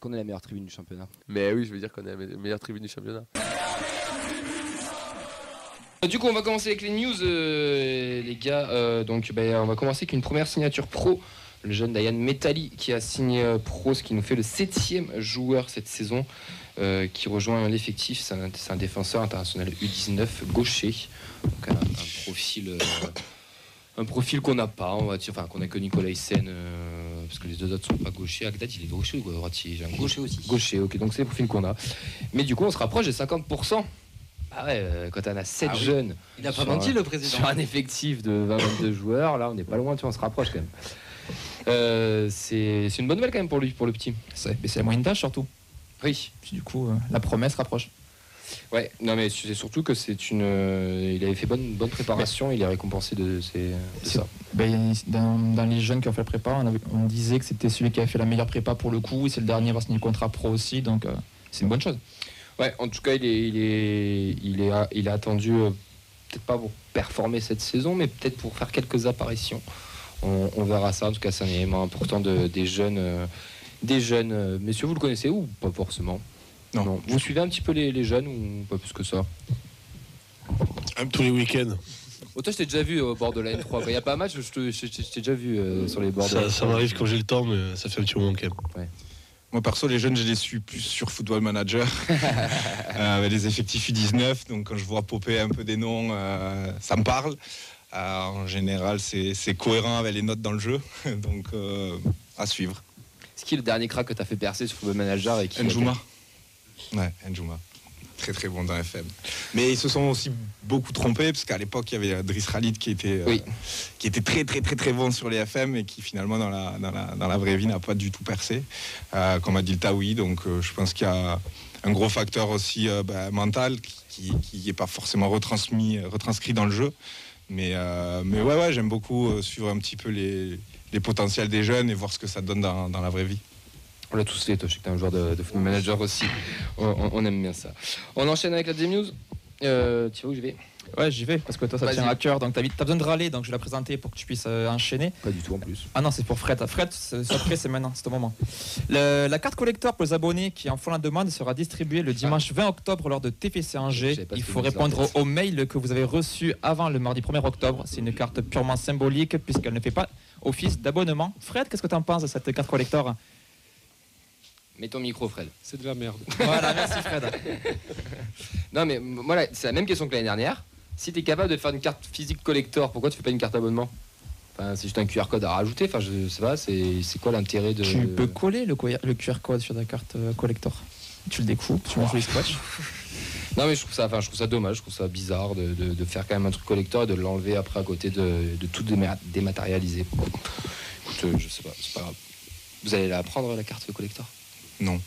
qu'on est la meilleure tribune du championnat. Mais oui, je veux dire qu'on est la meilleure tribune du championnat. Du coup, on va commencer avec les news, les gars. On va commencer avec une première signature pro. Le jeune Dayan Metali qui a signé pro, ce qui nous fait le 7e joueur cette saison qui rejoint l'effectif. C'est un défenseur international U19 gaucher. Donc un profil qu'on n'a pas, on va dire, enfin qu'on a que Nicolas Hyssen, parce que les deux autres sont pas gauchers. Agdad, il est gaucher ou droitier? Gaucher aussi. Gaucher, ok, donc c'est le profil qu'on a. Mais du coup, on se rapproche des 50%. Ah ouais, quand on a 7 jeunes. Il a pas menti, le président. Sur un effectif de 22 joueurs, là, on n'est pas loin, tu vois, on se rapproche quand même. C'est une bonne nouvelle quand même pour lui, pour le petit. Mais c'est la moyenne d'âge surtout. Oui. Puis du coup, la promesse rapproche. Ouais, non mais c'est surtout que il avait fait bonne préparation, il est récompensé de ça. Dans les jeunes qui ont fait le prépa, on disait que c'était celui qui avait fait la meilleure prépa pour le coup, et c'est le dernier à avoir signé le contrat pro aussi, donc c'est une bonne chose. Ouais, en tout cas, il est attendu, peut-être pas pour performer cette saison, mais peut-être pour faire quelques apparitions. On verra ça. En tout cas, c'est un élément important des jeunes. Messieurs, vous le connaissez ou pas forcément? Non. Vous suivez un petit peu les jeunes ou pas plus que ça? Tous les week-ends. Toi, je t'ai déjà vu au bord de la N3. Quand il n'y a pas un match, je t'ai déjà vu sur les bords de la N3. Ça m'arrive quand j'ai le temps, mais ça fait un petit moment quand même. Ouais. Moi perso, les jeunes, je les suis plus sur Football Manager, avec les effectifs U19, donc quand je vois popper un peu des noms, ça me parle. En général, c'est cohérent avec les notes dans le jeu, donc à suivre. C'est qui le dernier crack que tu as fait percer sur Football Manager? Njouma. Ouais, Njouma. Très très bon dans FM. Mais ils se sont aussi beaucoup trompés, parce qu'à l'époque, il y avait Driss Khalid qui était très très très très bon sur les FM et qui finalement dans la vraie vie n'a pas du tout percé, comme a dit le Taoui. Donc je pense qu'il y a un gros facteur aussi mental qui n'est pas forcément retranscrit dans le jeu. Mais ouais, j'aime beaucoup suivre un petit peu les potentiels des jeunes et voir ce que ça donne dans la vraie vie. On l'a tous fait, toi, je sais que t'es un joueur de Football Manager aussi. On aime bien ça. On enchaîne avec la deuxième news. Tu vas où j'y vais? Ouais, j'y vais, parce que toi, ça te tient à cœur. Donc, t'as besoin de râler, donc je vais la présenter pour que tu puisses enchaîner. Pas du tout, en plus. Ah non, c'est pour Fred. Fred, après, c'est maintenant, c'est au moment. La carte collector pour les abonnés qui en font la demande sera distribuée le dimanche 20 octobre lors de TFC Angers. Il faut répondre au mail que vous avez reçu avant le mardi 1er octobre. C'est une carte purement symbolique, puisqu'elle ne fait pas office d'abonnement. Fred, qu'est-ce que tu en penses de cette carte collector? Mets ton micro, Fred. C'est de la merde. Voilà, merci Fred. Non, mais voilà, c'est la même question que l'année dernière. Si tu es capable de faire une carte physique collector, pourquoi tu fais pas une carte abonnement? Enfin, c'est juste un QR code à rajouter. Enfin, je sais pas, c'est quoi l'intérêt de... Tu peux coller le QR code sur ta carte collector. Tu le découpes, tu manges les scotch. Non, mais je trouve ça dommage, je trouve ça bizarre de faire quand même un truc collector et de l'enlever après à côté de tout dématérialiser. Écoute, je sais pas, c'est pas grave. Vous allez la prendre, la carte collector? Non.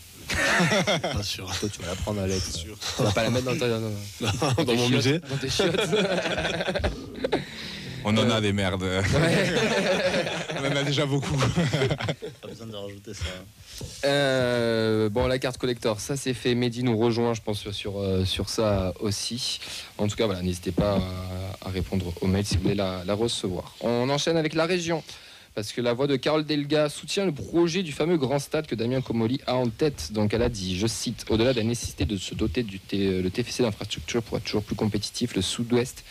Pas sûr. Toi, tu vas la prendre à l'aide. Tu vas pas la mettre dans mon musée. Dans tes chiottes. On en a des merdes. On en a déjà beaucoup. Pas besoin de rajouter ça. Bon, la carte collector, ça c'est fait. Mehdi nous rejoint, je pense, sur ça aussi. En tout cas, voilà, n'hésitez pas à répondre au mail si vous voulez la recevoir. On enchaîne avec la région. Parce que la voix de Carole Delga soutient le projet du fameux grand stade que Damien Comolli a en tête. Donc elle a dit, je cite, au-delà de la nécessité de se doter le TFC d'infrastructures pour être toujours plus compétitif, le sud-ouest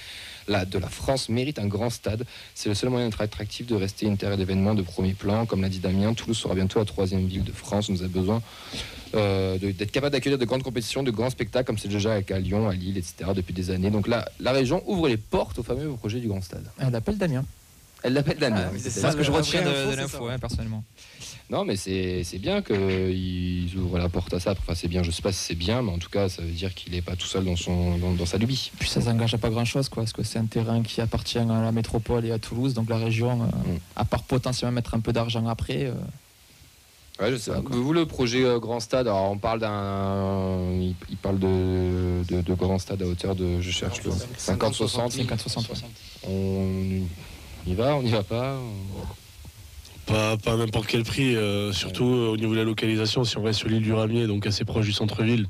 de la France mérite un grand stade. C'est le seul moyen d'être attractif, de rester une terre d'événements de premier plan. Comme l'a dit Damien, Toulouse sera bientôt la 3e ville de France. On nous a besoin d'être capable d'accueillir de grandes compétitions, de grands spectacles, comme c'est déjà avec à Lyon, à Lille, etc. depuis des années. Donc là, la région ouvre les portes au fameux projet du grand stade. Elle appelle Damien. Elle l'appelle Damien. C'est ça ce que je retiens de l'info, personnellement. Non, mais c'est bien qu'ils ouvrent la porte à ça. Enfin, c'est bien, je sais pas si c'est bien, mais en tout cas, ça veut dire qu'il n'est pas tout seul dans sa lubie. Puis ça s'engage à pas grand-chose, quoi, parce que c'est un terrain qui appartient à la métropole et à Toulouse, donc la région, à part potentiellement mettre un peu d'argent après... Ouais, je sais pas. Vous, le projet Grand Stade, alors on parle il parle de Grand Stade à hauteur de, je cherche le 50-60. 50-60, ouais. On y va, on n'y va pas Pas à n'importe quel prix, surtout au niveau de la localisation, si on reste sur l'île du Ramier, donc assez proche du centre-ville.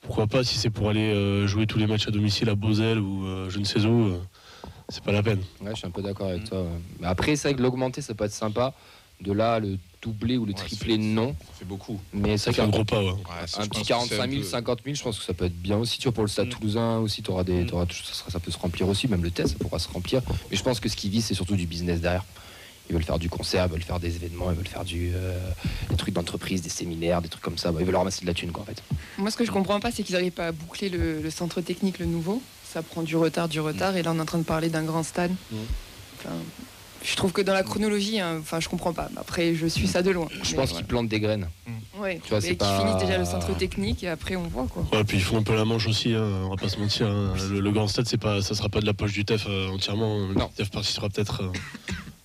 Pourquoi pas, si c'est pour aller jouer tous les matchs à domicile à Beauzelle ou je ne sais où, c'est pas la peine. Ouais, je suis un peu d'accord avec toi. Ouais. Mais après, c'est vrai que l'augmenter, ça peut être sympa. De là, le doublé ou le triplé, non. C'est beaucoup. Mais c'est un gros pas, ouais. Un petit 45 000, 50 000, je pense que ça peut être bien aussi. Tu vois, pour le Stade Toulousain aussi, ça peut se remplir aussi. Même le test, ça pourra se remplir. Mais je pense que ce qu'ils visent, c'est surtout du business derrière. Ils veulent faire du concert, ils veulent faire des événements, ils veulent faire des trucs d'entreprise, des séminaires, des trucs comme ça. Ils veulent ramasser de la thune, quoi, en fait. Moi, ce que je comprends pas, c'est qu'ils n'arrivent pas à boucler le centre technique, le nouveau. Ça prend du retard. Et là, on est en train de parler d'un grand stade. Enfin, je trouve que dans la chronologie, je comprends pas. Après, je suis ça de loin. Je pense qu'ils plantent des graines. Ouais, tu vois, et qu'ils finissent déjà le centre technique et après, on voit, quoi. Ouais, puis ils font un peu la manche aussi, on va pas se mentir. Le grand stade, ça sera pas de la poche du TEF entièrement. Le TEF participera peut-être.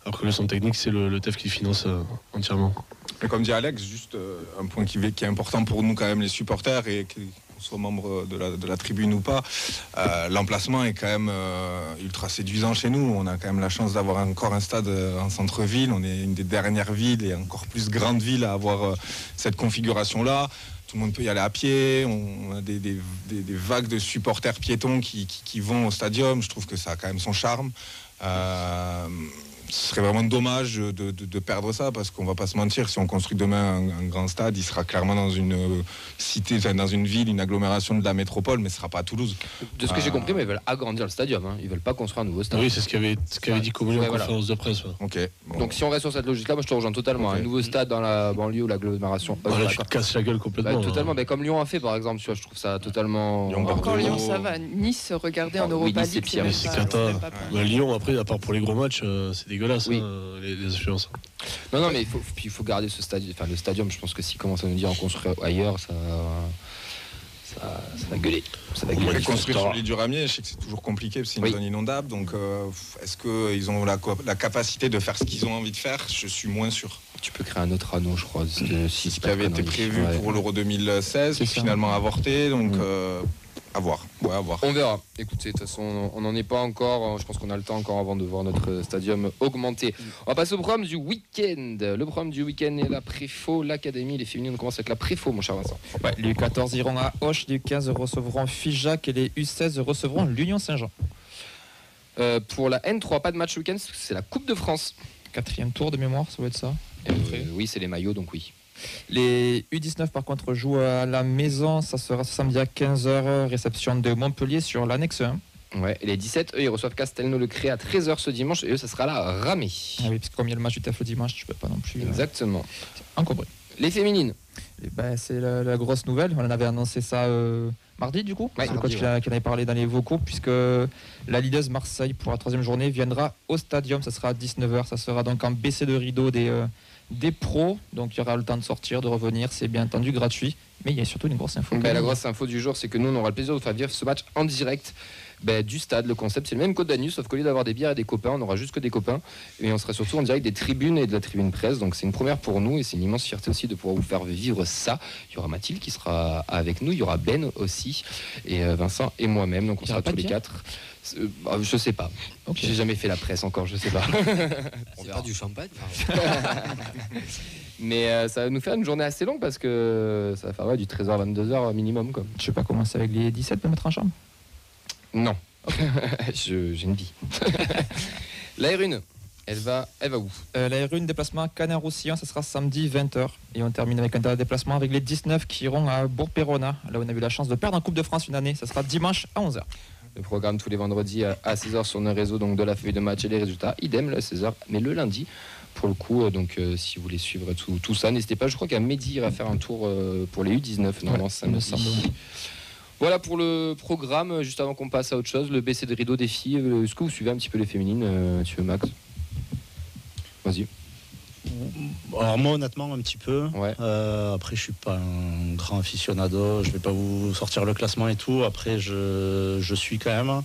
Alors que le centre technique, c'est le TEF qui finance entièrement. Et comme dit Alex, juste un point qui est important pour nous quand même les supporters et qu'on soit membre de la tribune ou pas, l'emplacement est quand même ultra séduisant chez nous. On a quand même la chance d'avoir encore un stade en centre-ville. On est une des dernières villes et encore plus grande ville à avoir cette configuration-là. Tout le monde peut y aller à pied. On a des vagues de supporters piétons qui vont au stadium. Je trouve que ça a quand même son charme. Ce serait vraiment dommage de perdre ça, parce qu'on va pas se mentir, si on construit demain un grand stade, il sera clairement dans une cité, dans une ville, une agglomération de la métropole, mais ce sera pas à Toulouse. De ce que j'ai compris, mais ils veulent agrandir le stadium, Ils veulent pas construire un nouveau stade. Oui, c'est ce qu'avait dit Comolli en conférence de presse. Okay, bon. Donc si on reste sur cette logique-là, moi je te rejoins totalement. Un nouveau stade dans la banlieue ou l'agglomération. Là, tu te casses la gueule complètement. Totalement, comme Lyon a fait par exemple, tu vois, je trouve ça totalement... Encore Lyon, ça va. Nice, regardez en Europa League, c'est cata. Lyon, après, à part pour les gros matchs, c'est dégueulasse. Oui. Les influences. Non, mais il faut garder ce stadium. Enfin, le stadium, je pense que s'il commence à nous dire en construire ailleurs, ça va gueuler. Ça va gueuler. Construire sur l'île du Ramier, je sais que c'est toujours compliqué parce que c'est une zone inondable. Donc, est-ce qu'ils ont la capacité de faire ce qu'ils ont envie de faire? Je suis moins sûr. Tu peux créer un autre anneau, je crois. Ce qui avait été prévu pour l'Euro 2016, qui finalement avorté. Donc, à voir. Ouais, à voir. On verra. Écoutez, de toute façon, on n'en est pas encore. Je pense qu'on a le temps encore avant de voir notre stadium augmenter. On va passer au programme du week-end. Le programme du week-end est la Préfo, l'Académie, les féminines. On commence avec la Préfo, mon cher Vincent. Ouais, les U14 iront à Auch, les U15 recevront Figeac et les U16 recevront l'Union Saint-Jean. Pour la N3, pas de match week-end, c'est la Coupe de France. 4e tour de mémoire, ça doit être ça. Oui, c'est les maillots, donc oui. Les U19 par contre jouent à la maison, ça sera samedi à 15h, réception de Montpellier sur l'annexe 1. Ouais, et les 17, eux, ils reçoivent Castelnau-le-Cré à 13h ce dimanche, et eux, ça sera la Ramée. Ah oui, parce que comme il y a le match du TEF le dimanche, tu peux pas non plus. Exactement. Encombré. Les féminines. C'est la grosse nouvelle, on en avait annoncé ça mardi du coup. Ouais, c'est le coach qui en avait parlé dans les vocaux, puisque la Lideuse Marseille pour la 3e journée viendra au stadium, ça sera à 19h, ça sera donc en baissé de rideau des pros, donc il y aura le temps de sortir, de revenir, c'est bien entendu gratuit, mais il y a surtout une grosse info. La grosse info du jour, c'est que nous on aura le plaisir de faire vivre ce match en direct du stade. Le concept, c'est le même qu'au Danus, sauf qu'au lieu d'avoir des bières et des copains, on aura juste que des copains, et on sera surtout en direct des tribunes et de la tribune presse, donc c'est une première pour nous et c'est une immense fierté aussi de pouvoir vous faire vivre ça. Il y aura Mathilde qui sera avec nous, il y aura Ben aussi, et Vincent et moi-même, donc on sera tous les 4. Je sais pas. Okay. J'ai jamais fait la presse encore, je sais pas. On verra du champagne. Mais ça va nous faire une journée assez longue parce que ça va faire du 13h à 22h minimum. Quoi. Je sais pas commencer avec les 17 de mettre en chambre. Non. J'ai une vie. La R1, elle va où La R1, déplacement à Canet-Roussillon, ça sera samedi 20h. Et on termine avec un déplacement avec les 19 qui iront à Bourg-Perona. Là où on a eu la chance de perdre en Coupe de France une année. Ça sera dimanche à 11h. Le programme tous les vendredis à 16h sur nos réseaux, donc de la feuille de match et les résultats. Idem, là, 16h, mais le lundi, pour le coup. Donc, si vous voulez suivre tout ça, n'hésitez pas. Je crois qu'à Mehdi ira faire un tour pour les U19, normalement, samedi. Voilà pour le programme. Juste avant qu'on passe à autre chose, le baisser de rideau des filles. Est-ce que vous suivez un petit peu les féminines, tu veux, Max? Vas-y. Alors moi honnêtement un petit peu. Ouais. Après je suis pas un grand aficionado, je vais pas vous sortir le classement et tout. Après je suis quand même.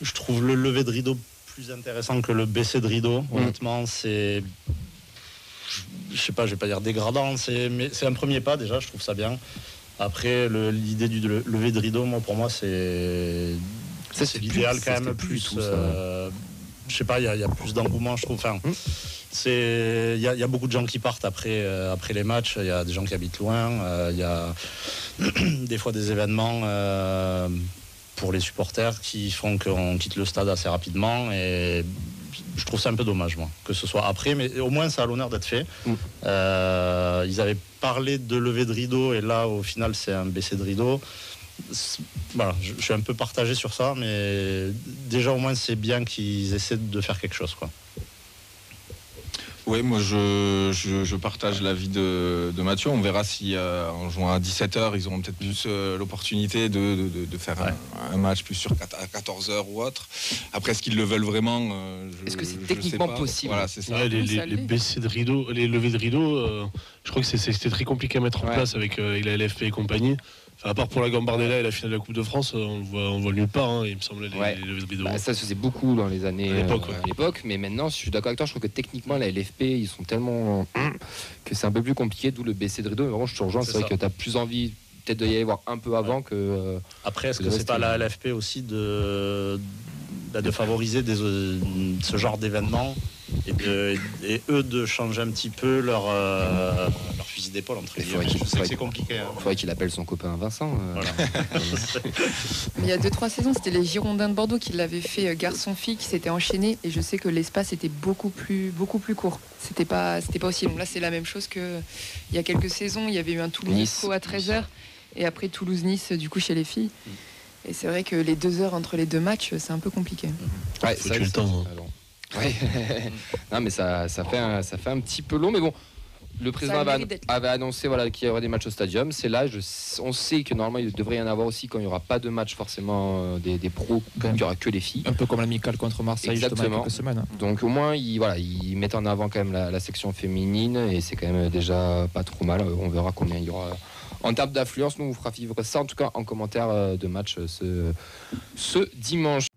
Je trouve le lever de rideau plus intéressant que le baisser de rideau. Honnêtement c'est, je sais pas, je vais pas dire dégradant, mais c'est un premier pas déjà, je trouve ça bien. Après l'idée du lever de rideau, moi pour moi c'est l'idéal quand même plus. Je sais pas, il y a plus d'engouement, je trouve. Enfin, il y a beaucoup de gens qui partent après les matchs. Il y a des gens qui habitent loin. Il y a des fois des événements pour les supporters qui font qu'on quitte le stade assez rapidement. Et je trouve ça un peu dommage, moi, que ce soit après, mais au moins ça a l'honneur d'être fait. Ils avaient parlé de lever de rideau et là, au final, c'est un baisser de rideau. Voilà, je suis un peu partagé sur ça, mais déjà au moins c'est bien qu'ils essaient de faire quelque chose, quoi. Oui, moi je partage l'avis de Mathieu. On verra si en jouant à 17h, ils auront peut-être plus l'opportunité de faire un match plus sur à 14h ou autre. Après, est-ce qu'ils le veulent vraiment Est-ce que c'est techniquement possible? Voilà, c'est ça. Ouais, les baissées de rideau, les levées de rideau, je crois que c'était très compliqué à mettre en place avec la LFP et compagnie. Enfin, à part pour la Gambardella et la finale de la Coupe de France, on voit nulle part, il me semble, les levées de rideau. Ça se faisait beaucoup dans les années à l'époque, mais maintenant, je suis d'accord avec toi, je trouve que techniquement, la LFP, ils sont tellement que c'est un peu plus compliqué, d'où le baisser de rideau. Mais vraiment, je te rejoins, c'est vrai que tu as plus envie peut-être d'y aller voir un peu avant que. Après, est-ce que c'est pas la LFP aussi de favoriser ce genre d'événements et eux de changer un petit peu leur fusil d'épaule entre guillemets. Je sais que c'est compliqué. Il faudrait qu'il appelle son copain Vincent. Voilà. Il y a 2-3 saisons, c'était les Girondins de Bordeaux qui l'avaient fait garçon-fille, qui s'étaient enchaînés, et je sais que l'espace était beaucoup plus court. C'était pas aussi long. Là, c'est la même chose que il y a quelques saisons. Il y avait eu un Toulouse à 13h et après Toulouse-Nice du coup chez les filles. Et c'est vrai que les 2 heures entre les deux matchs, c'est un peu compliqué. Ouais, faut tuer le temps. Ouais. Non, mais ça fait un petit peu long, mais bon. Le président avait annoncé qu'il y aurait des matchs au stadium. C'est là, on sait que normalement il devrait y en avoir aussi quand il n'y aura pas de match forcément des pros, quand il n'y aura que les filles. Un peu comme l'amical contre Marseille. Exactement. Justement, il y a quelques semaines. Donc au moins ils mettent en avant quand même la section féminine et c'est quand même déjà pas trop mal. On verra combien il y aura en termes d'affluence. Nous on vous fera vivre ça en tout cas en commentaire de match ce dimanche.